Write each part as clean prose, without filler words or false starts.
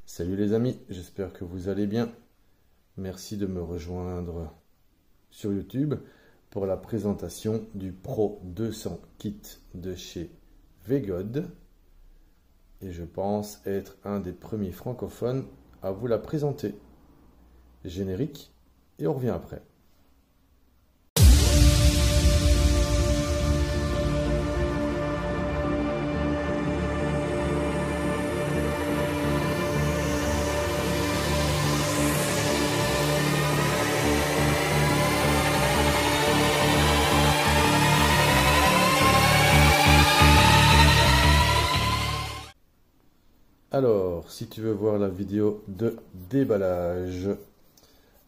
Salut les amis, j'espère que vous allez bien. Merci de me rejoindre sur YouTube pour la présentation du Pro 200 Kit de chez Vegod. Et je pense être un des premiers francophones à vous la présenter. Générique, et on revient après. Alors, si tu veux voir la vidéo de déballage,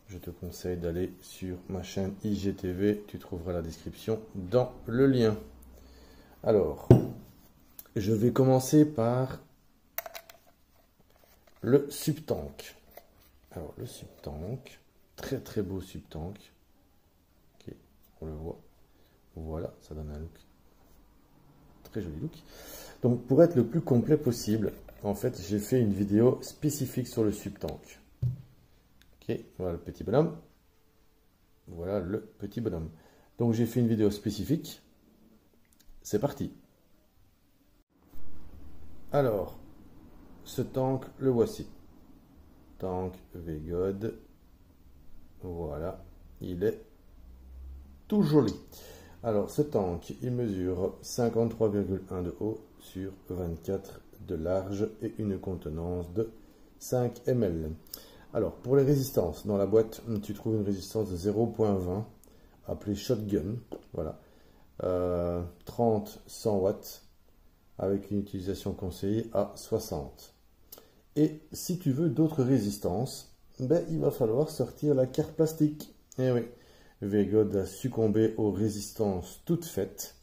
je te conseille d'aller sur ma chaîne IGTV. Tu trouveras la description dans le lien. Alors, je vais commencer par le subtank. Alors, le subtank, très très beau subtank. Ok, on le voit. Voilà, ça donne un look. Très joli look. Donc, pour être le plus complet possible, en fait, j'ai fait une vidéo spécifique sur le subtank. Ok, voilà le petit bonhomme. Voilà le petit bonhomme. Donc, j'ai fait une vidéo spécifique. C'est parti. Alors, ce tank, le voici. Tank Vegod. Voilà, il est tout joli. Alors, ce tank, il mesure 53,1 de haut sur 24 de large et une contenance de 5 ml. Alors, pour les résistances, dans la boîte, tu trouves une résistance de 0,20 appelée Shotgun. Voilà. 30-100 watts avec une utilisation conseillée à 60. Et si tu veux d'autres résistances, ben, il va falloir sortir la carte plastique. Eh oui, Vegod a succombé aux résistances toutes faites.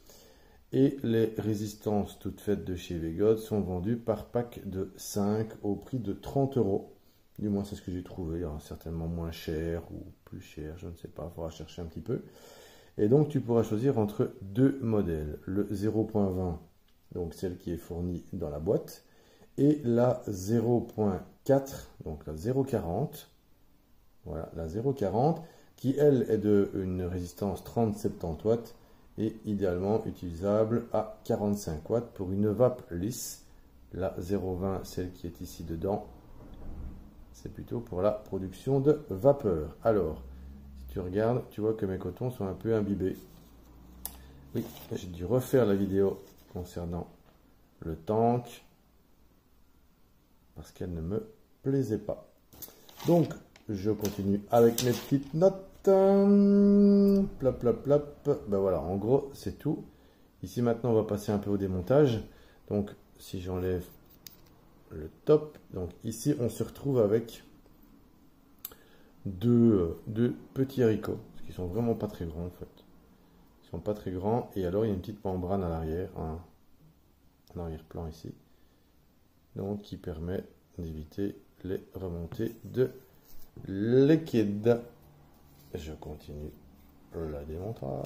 Et les résistances toutes faites de chez Vegod sont vendues par pack de 5 au prix de 30 €. Du moins, c'est ce que j'ai trouvé. Hein, certainement moins cher ou plus cher, je ne sais pas. Il faudra chercher un petit peu. Et donc, tu pourras choisir entre deux modèles. Le 0.20, donc celle qui est fournie dans la boîte, et la 0.4, donc la 0.40. Voilà, la 0.40, qui elle est d'une résistance 30-70 watts. Et idéalement utilisable à 45 watts pour une vape lisse. La 0,20, celle qui est ici dedans, c'est plutôt pour la production de vapeur. Alors, si tu regardes, tu vois que mes cotons sont un peu imbibés. Oui, j'ai dû refaire la vidéo concernant le tank parce qu'elle ne me plaisait pas. Donc, je continue avec mes petites notes. Plop, plop, plop. Ben voilà, en gros, c'est tout. Ici, maintenant, on va passer un peu au démontage. Donc, si j'enlève le top, donc ici, on se retrouve avec deux petits haricots, qui sont vraiment pas très grands, en fait. Ils sont pas très grands. Et alors, il y a une petite membrane à l'arrière, en arrière-plan ici. Donc, qui permet d'éviter les remontées de liquide. Je continue la démontage.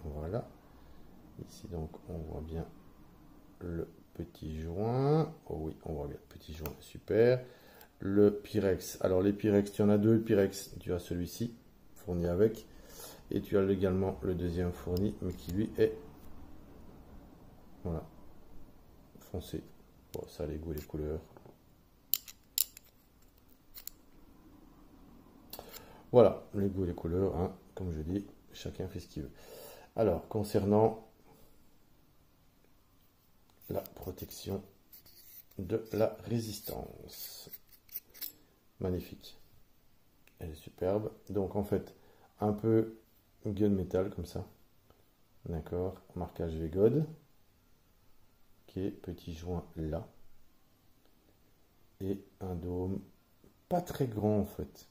Voilà. Ici, donc, on voit bien le petit joint. Oh oui, on voit bien le petit joint. Super. Le Pyrex. Alors, les Pyrex, tu en as deux Pyrex. Tu as celui-ci, fourni avec. Et tu as également le deuxième fourni, mais qui lui est voilà, foncé. Bon, ça, les goûts et les couleurs. Voilà, les goûts et les couleurs, hein, comme je dis, chacun fait ce qu'il veut. Alors, concernant la protection de la résistance, magnifique, elle est superbe. Donc, en fait, un peu gunmetal comme ça, d'accord, marquage Vegod, ok, petit joint là, et un dôme pas très grand en fait.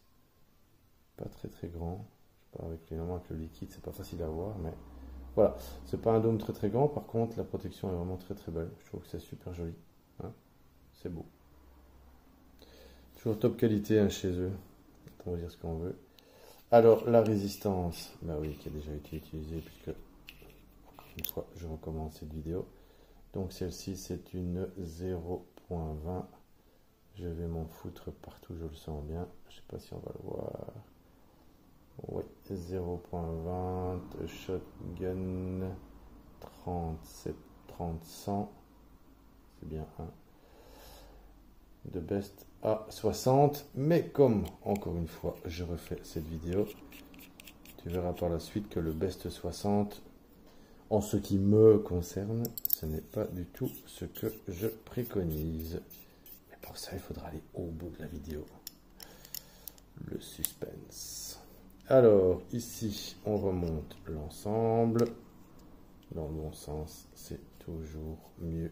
Pas très grand. Je sais pas, avec le liquide, c'est pas facile à voir, mais voilà. C'est pas un dôme très grand. Par contre, la protection est vraiment très belle. Je trouve que c'est super joli. Hein, c'est beau. Toujours top qualité hein, chez eux. On va dire ce qu'on veut. Alors, la résistance, bah oui, qui a déjà été utilisée, puisque une fois je recommence cette vidéo. Donc, celle-ci, c'est une 0.20 Je vais m'en foutre partout, je le sens bien. Je sais pas si on va le voir. Oui, 0.20, shotgun 37, 30, 100. C'est bien un. De best à 60. Mais comme, encore une fois, je refais cette vidéo, tu verras par la suite que le best 60, en ce qui me concerne, ce n'est pas du tout ce que je préconise. Mais pour ça, il faudra aller au bout de la vidéo. Le suspense. Alors, ici, on remonte l'ensemble. Dans le bon sens, c'est toujours mieux.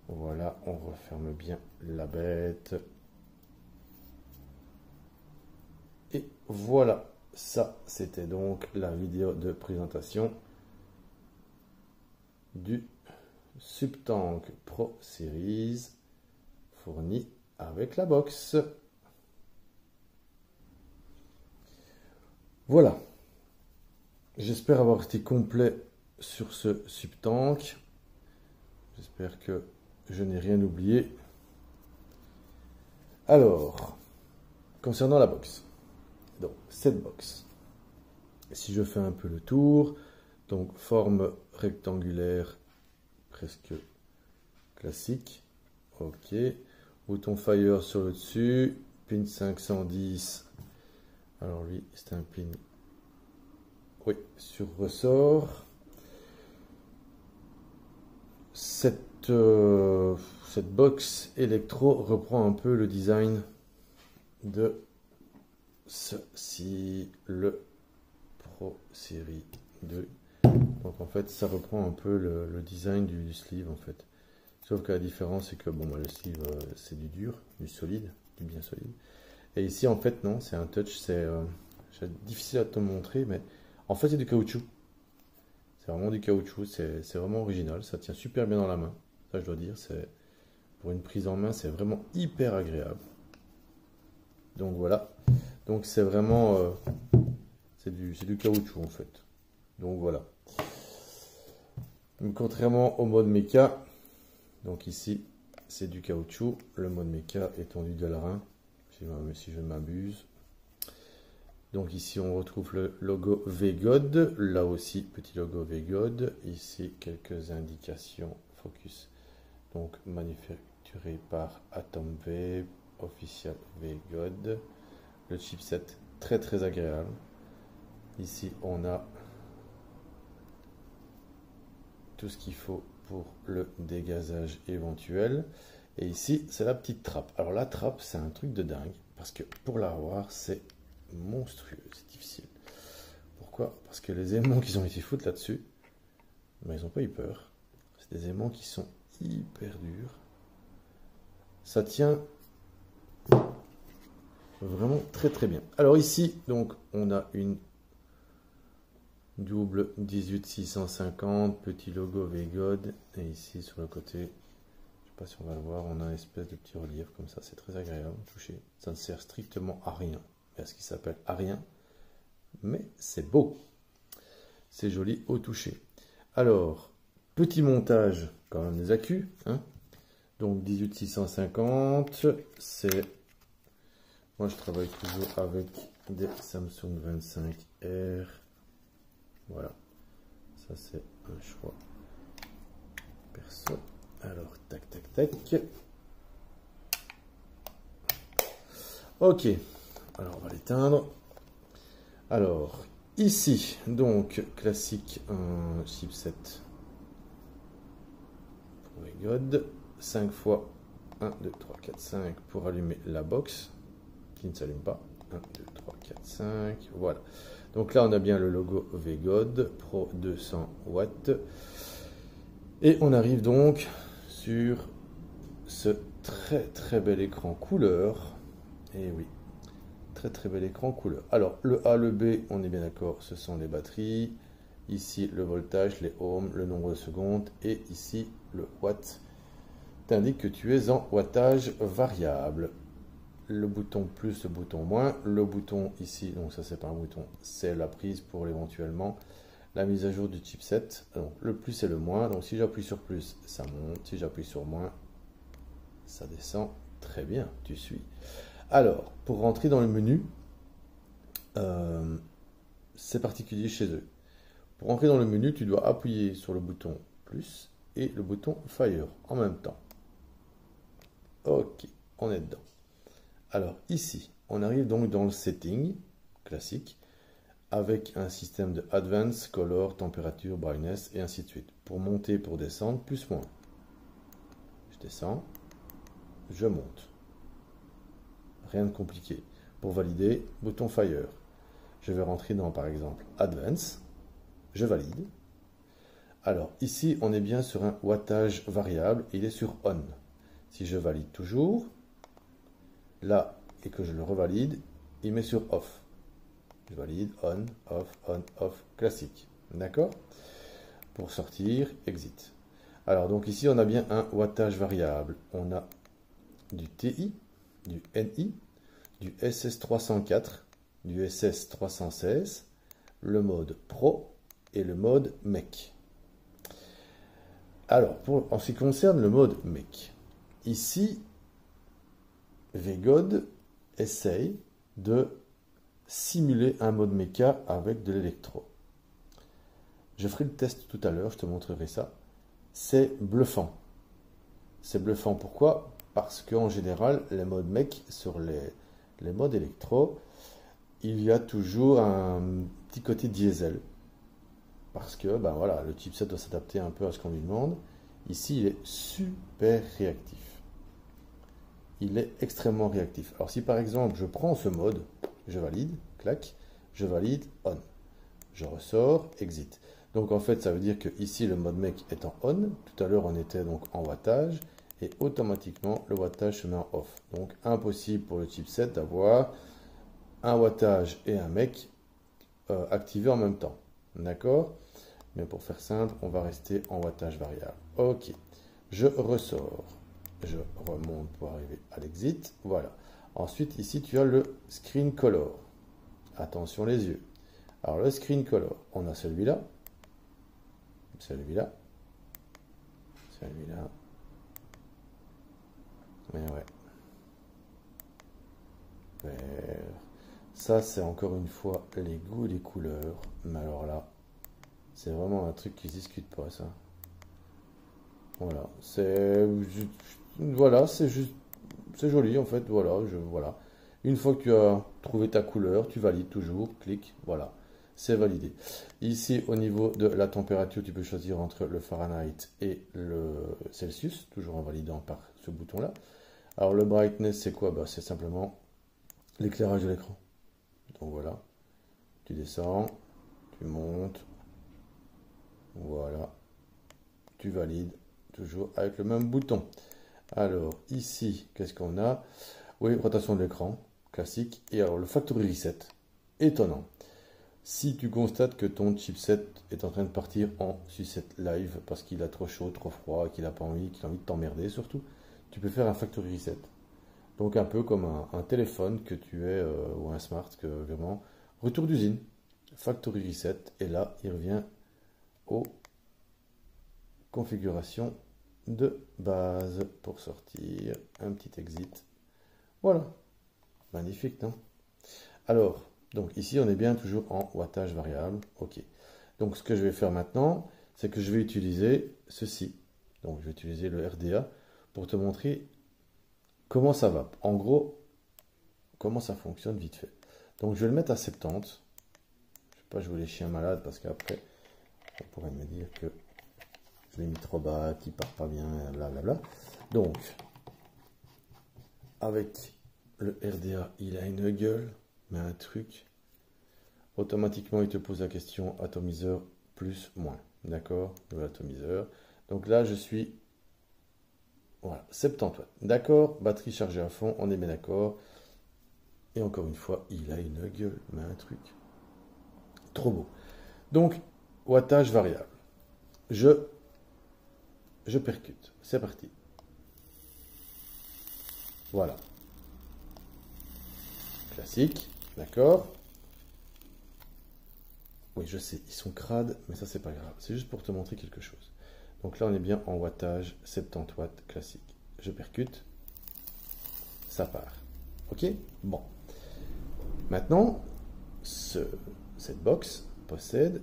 Voilà, on referme bien la bête. Et voilà, ça, c'était donc la vidéo de présentation du Subtank Pro Series fourni avec la box. Voilà, j'espère avoir été complet sur ce Subtank. J'espère que je n'ai rien oublié. Alors, concernant la box, donc cette box, si je fais un peu le tour, donc forme rectangulaire presque classique, ok, bouton fire sur le dessus, pin 510, alors lui c'est un pin, oui, sur ressort. Cette box électro reprend un peu le design de ceci, le Pro Series 2. Donc en fait ça reprend un peu le design du sleeve en fait. Sauf que la différence c'est que bon, le sleeve c'est du dur, du solide, du bien solide. Et ici en fait non, c'est un touch, c'est difficile à te montrer, mais en fait c'est du caoutchouc. C'est vraiment du caoutchouc, c'est vraiment original, ça tient super bien dans la main. Ça je dois dire, c'est pour une prise en main, c'est vraiment hyper agréable. Donc voilà, donc c'est vraiment c'est du caoutchouc en fait. Donc voilà. Contrairement au mode méca, donc ici c'est du caoutchouc, le mode méca étant du Delrin, si je ne m'abuse. Donc ici on retrouve le logo VGOD, là aussi petit logo VGOD, ici quelques indications focus, donc manufacturé par AtomV, official VGOD, le chipset très très agréable. Ici on a tout ce qu'il faut pour le dégazage éventuel, et ici c'est la petite trappe. Alors la trappe c'est un truc de dingue, parce que pour la voir c'est monstrueux, c'est difficile. Pourquoi? Parce que les aimants qu'ils ont été foutre là-dessus, ben, ils n'ont pas eu peur. C'est des aimants qui sont hyper durs. Ça tient vraiment très très bien. Alors ici, donc, on a une double 18650, petit logo VGOD, et ici sur le côté, je ne sais pas si on va le voir, on a une espèce de petit relief comme ça, c'est très agréable à toucher. Ça ne sert strictement à rien. À ce qui s'appelle à rien, mais c'est beau, c'est joli au toucher. Alors, petit montage quand même des accus, hein. Donc 18650, c'est, moi je travaille toujours avec des Samsung 25R, voilà, ça c'est un choix perso. Alors tac tac tac, ok. Alors on va l'éteindre. Alors ici donc classique un chipset pour VGOD, 5 fois 1, 2, 3, 4, 5 pour allumer la box qui ne s'allume pas. 1, 2, 3, 4, 5. Voilà. Donc là on a bien le logo VGOD Pro 200 watts. Et on arrive donc sur ce très très bel écran couleur. Et oui. Très très bel écran couleur. Alors le A, le B, on est bien d'accord, ce sont les batteries. Ici le voltage, les ohms, le nombre de secondes. Et ici le watt t'indique que tu es en wattage variable. Le bouton plus, le bouton moins. Le bouton ici, donc ça c'est pas un bouton, c'est la prise pour éventuellement la mise à jour du chipset. Donc le plus et le moins. Donc si j'appuie sur plus, ça monte. Si j'appuie sur moins, ça descend. Très bien, tu suis. Alors, pour rentrer dans le menu, c'est particulier chez eux. Pour rentrer dans le menu, tu dois appuyer sur le bouton plus et le bouton Fire en même temps. Ok, on est dedans. Alors ici, on arrive donc dans le setting classique avec un système de Advance, Color, Température, Brightness et ainsi de suite. Pour monter, pour descendre, plus, moins. Je descends, je monte. Rien de compliqué. Pour valider, bouton Fire. Je vais rentrer dans, par exemple, Advance. Je valide. Alors, ici, on est bien sur un wattage variable. Il est sur On. Si je valide toujours, là, et que je le revalide, il met sur Off. Je valide On, Off, classique. D'accord? Pour sortir, Exit. Alors, donc ici, on a bien un wattage variable. On a du TI, du NI, du SS304, du SS316, le mode Pro et le mode Mec. Alors, en ce qui concerne le mode Mec, ici, VGOD essaye de simuler un mode méca avec de l'électro. Je ferai le test tout à l'heure, je te montrerai ça. C'est bluffant. C'est bluffant pourquoi? Parce qu'en général, les modes mec sur les modes électro, il y a toujours un petit côté diesel. Parce que ben voilà, le chipset doit s'adapter un peu à ce qu'on lui demande. Ici, il est super réactif. Il est extrêmement réactif. Alors si par exemple, je prends ce mode, je valide, clac, je valide, on. Je ressors, exit. Donc en fait, ça veut dire que ici, le mode mec est en on. Tout à l'heure, on était donc en wattage. Et automatiquement, le wattage se met en off. Donc impossible pour le chipset d'avoir un wattage et un mec activés en même temps. D'accord? Mais pour faire simple, on va rester en wattage variable. Ok. Je ressors. Je remonte pour arriver à l'exit. Voilà. Ensuite, ici, tu as le screen color. Attention les yeux. Alors, le screen color, on a celui-là. Celui-là. Celui-là. Mais ouais. Vert. Ça, c'est encore une fois les goûts et les couleurs. Mais alors là, c'est vraiment un truc qui ne se discute pas, ça. Voilà. Voilà, c'est juste. C'est joli, en fait. Voilà, voilà. Une fois que tu as trouvé ta couleur, tu valides toujours. Clic. Voilà. C'est validé. Ici, au niveau de la température, tu peux choisir entre le Fahrenheit et le Celsius, toujours en validant par ce bouton-là. Alors, le brightness, c'est quoi? Bah, c'est simplement l'éclairage de l'écran. Donc voilà. Tu descends, tu montes. Voilà. Tu valides, toujours avec le même bouton. Alors, ici, qu'est-ce qu'on a? Oui, rotation de l'écran, classique. Et alors, le factory reset, étonnant. Si tu constates que ton chipset est en train de partir en sucette live parce qu'il a trop chaud, trop froid, qu'il n'a pas envie, qu'il a envie de t'emmerder surtout, tu peux faire un factory reset. Donc un peu comme un téléphone que tu es, ou un smart, que vraiment, retour d'usine, factory reset, et là, il revient aux configurations de base pour sortir, un petit exit. Voilà, magnifique, non? Alors, donc ici, on est bien toujours en wattage variable. OK. Donc, ce que je vais faire maintenant, c'est que je vais utiliser ceci. Donc, je vais utiliser le RDA pour te montrer comment ça va. En gros, comment ça fonctionne vite fait. Donc, je vais le mettre à 70. Je ne vais pas jouer les chiens malades parce qu'après, on pourrait me dire que je l'ai mis trop bas, qu'il ne part pas bien, blablabla. Donc, avec le RDA, il a une gueule. Mais un truc, automatiquement, il te pose la question atomiseur plus, moins. D'accord? Le atomiseur. Donc là, je suis, voilà, 70 watts. D'accord? Batterie chargée à fond, on est bien d'accord. Et encore une fois, il a une gueule, mais un truc. Trop beau. Donc, wattage variable. Je percute. C'est parti. Voilà. Classique. D'accord? Oui, je sais, ils sont crades, mais ça, c'est pas grave. C'est juste pour te montrer quelque chose. Donc là, on est bien en wattage 70 watts classique. Je percute. ça part. Ok? Bon. Maintenant, cette box possède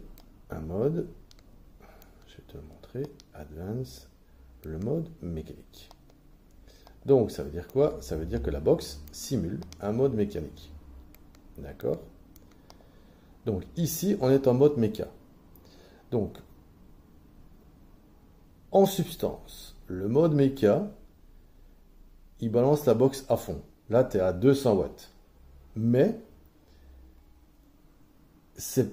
un mode, je vais te le montrer, Advance, le mode mécanique. Donc, ça veut dire quoi? Ça veut dire que la box simule un mode mécanique. D'accord? Donc, ici, on est en mode méca. Donc, en substance, le mode méca, il balance la box à fond. Là, tu es à 200 watts. Mais, c'est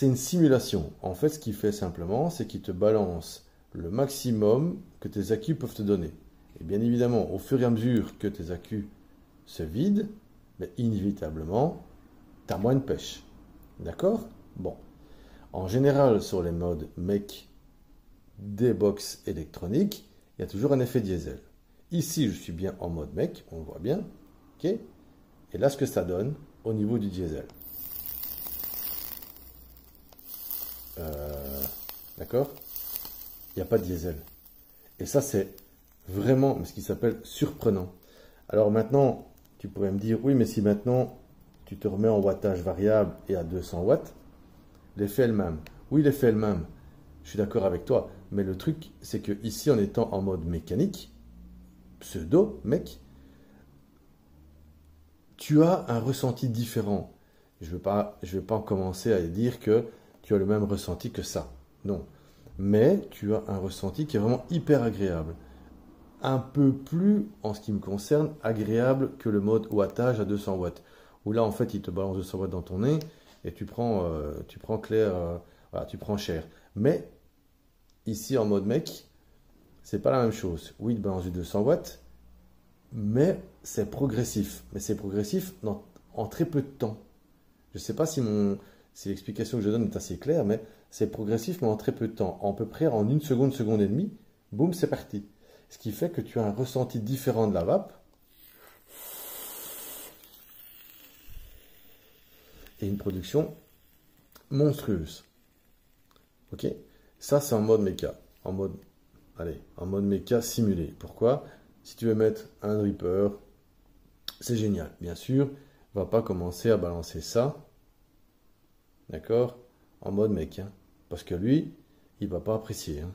une simulation. En fait, ce qu'il fait simplement, c'est qu'il te balance le maximum que tes accus peuvent te donner. Et bien évidemment, au fur et à mesure que tes accus se vident, ben, inévitablement, tu as moins de pêche. D'accord? Bon. En général, sur les modes mec des box électroniques, il y a toujours un effet diesel. Ici, je suis bien en mode mec, on le voit bien. Ok? Et là, ce que ça donne au niveau du diesel. D'accord? Il n'y a pas de diesel. Et ça, c'est vraiment ce qui s'appelle surprenant. Alors maintenant, tu pourrais me dire, oui, mais si maintenant tu te remets en wattage variable et à 200 watts, l'effet est le même. Oui, l'effet est le même. Je suis d'accord avec toi. Mais le truc, c'est que ici, en étant en mode mécanique, pseudo, mec, tu as un ressenti différent. Je ne vais pas commencer à dire que tu as le même ressenti que ça. Non. Mais tu as un ressenti qui est vraiment hyper agréable. Un peu plus, en ce qui me concerne, agréable que le mode wattage à 200 watts. Où là, en fait, il te balance 200 watts dans ton nez et tu prends clair, voilà, tu prends cher. Mais ici, en mode mec, c'est pas la même chose. Oui, il te balance du 200 watts, mais c'est progressif. Mais c'est progressif en très peu de temps. Je ne sais pas si l'explication que je donne est assez claire, mais c'est progressif, mais en très peu de temps. À peu près en une seconde, seconde et demie, boum, c'est parti. Ce qui fait que tu as un ressenti différent de la vape. Et une production monstrueuse. Ok? Ça, c'est en mode méca. En mode méca simulé. Pourquoi? Si tu veux mettre un dripper, c'est génial. Bien sûr, on va pas commencer à balancer ça. D'accord? En mode mec. Hein, parce que lui, il va pas apprécier. Hein.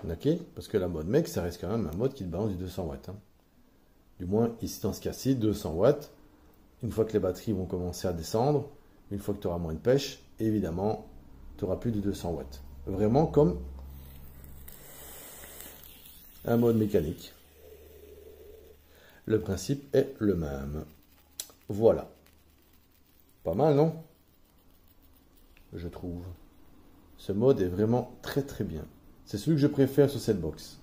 Ok? Parce que la mode mec, ça reste quand même un mode qui te balance du 200 watts. Hein. Du moins, ici dans ce cas-ci, 200 watts. Une fois que les batteries vont commencer à descendre, une fois que tu auras moins de pêche, évidemment, tu auras plus de 200 watts. Vraiment comme un mode mécanique. Le principe est le même. Voilà. Pas mal, non? Je trouve. Ce mode est vraiment très très bien. C'est celui que je préfère sur cette box.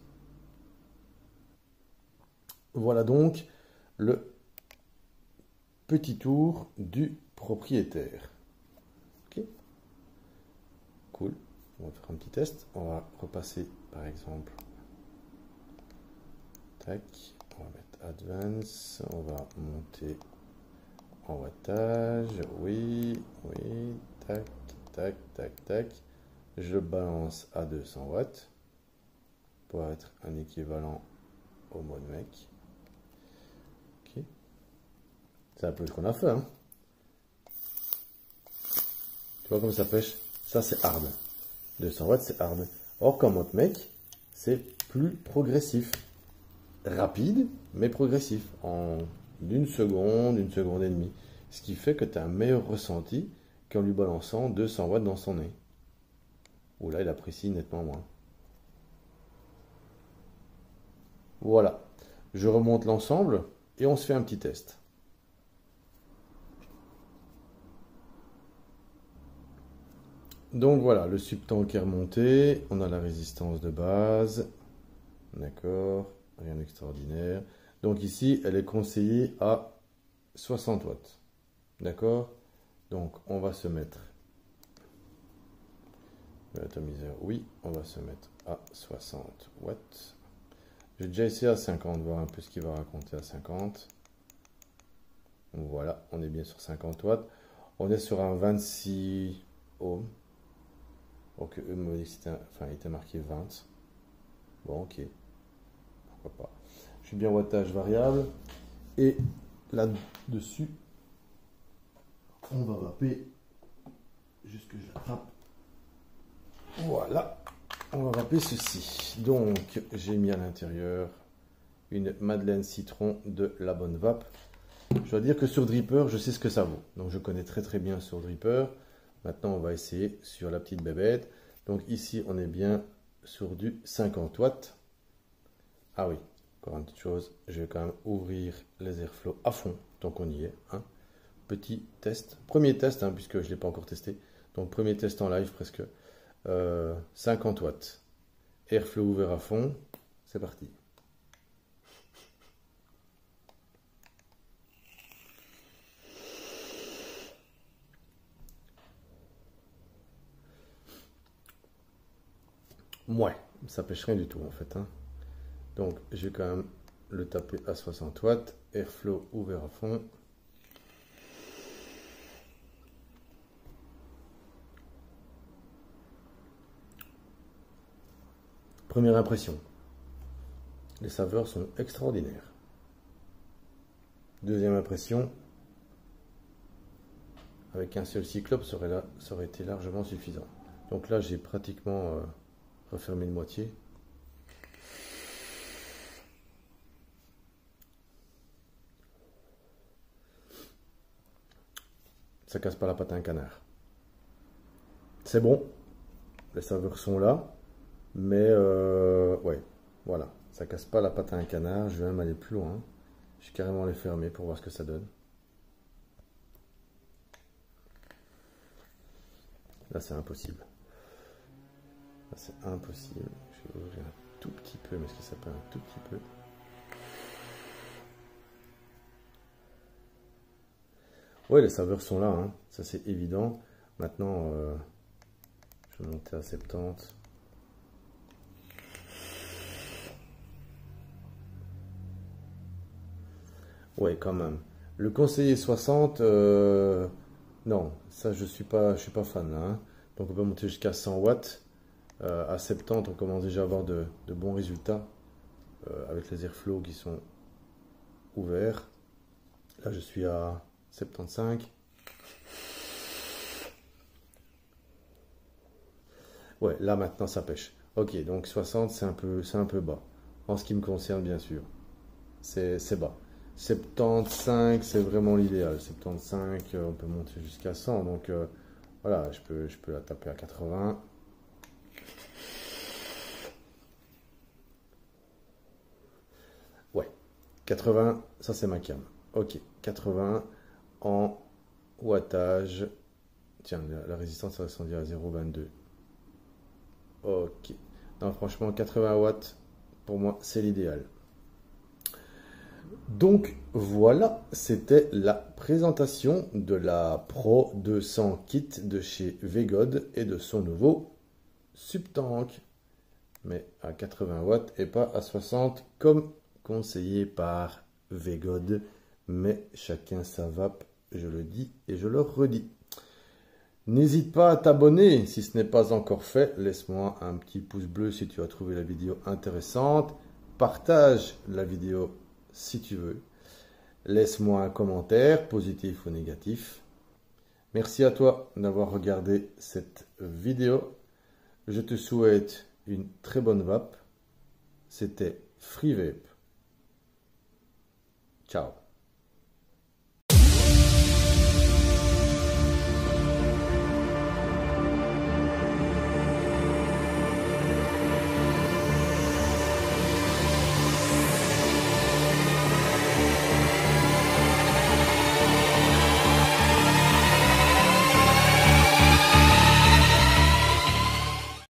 Voilà donc le petit tour du propriétaire. Ok. Cool. On va faire un petit test. On va repasser par exemple. Tac. On va mettre Advance. On va monter en wattage. Oui. Oui. Tac. Tac. Tac. Tac. Je balance à 200 watts pour être un équivalent au mode mec. Ok. C'est un peu ce qu'on a fait. Hein. Tu vois comme ça pêche? Ça c'est hard. 200 watts c'est hard. Or qu'en mode mec, c'est plus progressif. Rapide, mais progressif. En une seconde et demie. Ce qui fait que tu as un meilleur ressenti qu'en lui balançant 200 watts dans son nez. Où là, il apprécie nettement moins. Voilà. Je remonte l'ensemble et on se fait un petit test. Donc voilà, le subtank est remonté. On a la résistance de base. D'accord. Rien d'extraordinaire. Donc ici, elle est conseillée à 60 watts. D'accord. Donc on va se mettre... L'atomiseur, oui, on va se mettre à 60 watts. J'ai déjà essayé à 50, voir un peu ce qu'il va raconter à 50. Voilà, on est bien sur 50 watts. On est sur un 26 ohms. Donc, eux me dit que il était marqué 20. Bon, ok. Pourquoi pas. Je suis bien wattage variable. Et là-dessus, on va vaper, juste que je l'attrape. Voilà, on va vaper ceci. Donc, j'ai mis à l'intérieur une Madeleine Citron de La Bonne Vape. Je dois dire que sur Dripper, je sais ce que ça vaut. Donc, je connais très très bien sur Dripper. Maintenant, on va essayer sur la petite bébête. Donc, ici, on est bien sur du 50 watts. Ah oui, encore une petite chose, je vais quand même ouvrir les airflow à fond, tant qu'on y est. Hein. Petit test, premier test, hein, puisque je ne l'ai pas encore testé. Donc, premier test en live presque. 50 watts. Airflow ouvert à fond. C'est parti. Ouais, ça pêche rien du tout en fait. Hein. Donc, je vais quand même le taper à 60 watts. Airflow ouvert à fond. Première impression. Les saveurs sont extraordinaires. Deuxième impression. Avec un seul cyclope, ça aurait été largement suffisant. Donc là, j'ai pratiquement refermé de moitié. Ça casse pas la patte à un canard. C'est bon, les saveurs sont là, mais ouais, voilà, ça casse pas la patte à un canard. Je vais même aller plus loin. Je vais carrément les fermer pour voir ce que ça donne. Là, c'est impossible. Là, c'est impossible. Je vais ouvrir un tout petit peu, mais est-ce que ça peut un tout petit peu? Ouais, les saveurs sont là, hein. Ça c'est évident. Maintenant, je vais monter à 70. Ouais, quand même. Le conseiller 60, non, ça je suis pas fan là. Hein. Donc on peut monter jusqu'à 100 watts. À 70, on commence déjà à avoir de bons résultats avec les airflows qui sont ouverts. Là, je suis à 75. Ouais, là maintenant ça pêche. Ok, donc 60, c'est un peu bas. En ce qui me concerne, bien sûr. C'est bas. 75, c'est vraiment l'idéal. 75, on peut monter jusqu'à 100. Donc voilà, je peux la taper à 80. Ouais, 80, ça c'est ma cam. Ok, 80 en wattage. Tiens, la résistance ça ressemble à 0,22. Ok. Non, franchement, 80 watts, pour moi, c'est l'idéal. Donc, voilà, c'était la présentation de la Pro 200 Kit de chez Vegod et de son nouveau Subtank. Mais à 80 watts et pas à 60 comme conseillé par Vegod. Mais chacun sa vape, je le dis et je le redis. N'hésite pas à t'abonner si ce n'est pas encore fait. Laisse-moi un petit pouce bleu si tu as trouvé la vidéo intéressante. Partage la vidéo si tu veux. Laisse-moi un commentaire, positif ou négatif. Merci à toi d'avoir regardé cette vidéo. Je te souhaite une très bonne vape. C'était Free Vape. Ciao.